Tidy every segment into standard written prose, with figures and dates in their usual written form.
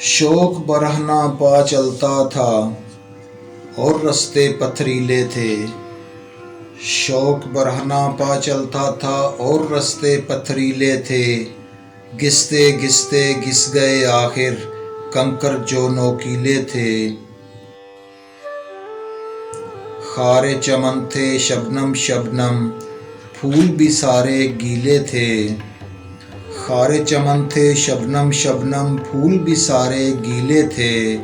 शौक बरहना पा चलता था और रास्ते पथरीले थे। शौक बरहना पा चलता था और रास्ते पथरीले थे। घिसते घिसते घिस गए आखिर कंकर जो नोकीले थे। खारे चमन थे शबनम शबनम, फूल भी सारे गीले थे। खारे चमन थे शबनम शबनम, फूल भी सारे गीले थे।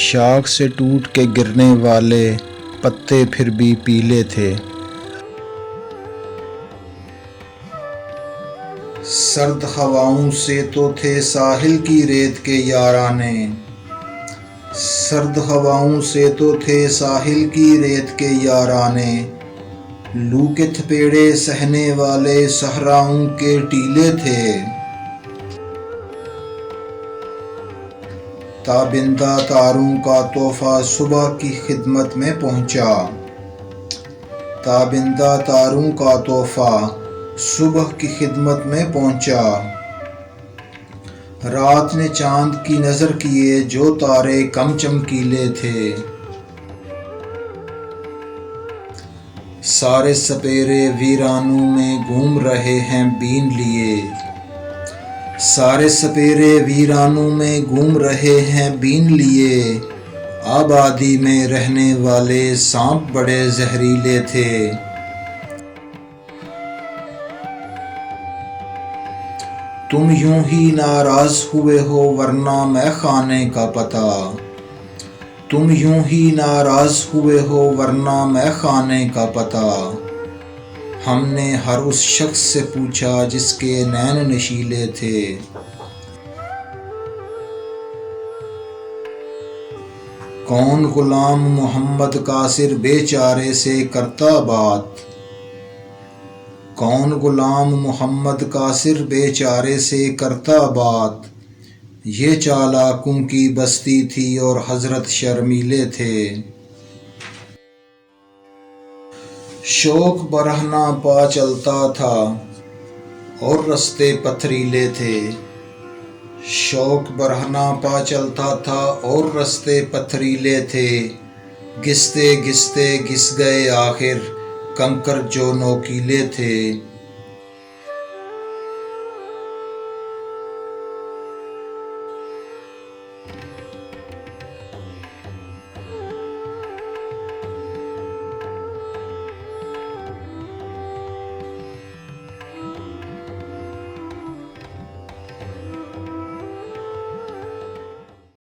शाख से टूट के गिरने वाले पत्ते फिर भी पीले थे। सर्द हवाओं से तो थे साहिल की रेत के याराने। सर्द हवाओं से तो थे साहिल की रेत के याराने। लू के थपेड़े सहने वाले सहराओं के टीले थे। ताबिंदा तारों का तोहफा सुबह की खिदमत में पहुंचा। ताबिंदा तारों का तोहफा सुबह की खिदमत में पहुंचा। रात ने चांद की नजर किए जो तारे कम चमकीले थे। सारे सपेरे वीरानों में घूम रहे हैं बीन लिए। सारे सपेरे वीरानों में घूम रहे हैं बीन लिए। आबादी में रहने वाले सांप बड़े जहरीले थे। तुम यूं ही नाराज हुए हो वरना मैं खाने का पता। तुम यूं ही नाराज हुए हो वरना मैं खाने का पता। हमने हर उस शख्स से पूछा जिसके नैन नशीले थे। कौन गुलाम मोहम्मद कासिर बेचारे से करता बात। कौन गुलाम मोहम्मद कासिर बेचारे से करता बात। ये चालाकों की बस्ती थी और हजरत शर्मीले थे। शौक बरहना पा चलता था और रास्ते पथरीले थे। शौक बरहना पा चलता था और रास्ते पथरीले थे। घिसते घिसते घिस गए आखिर कंकर जो नोकीले थे।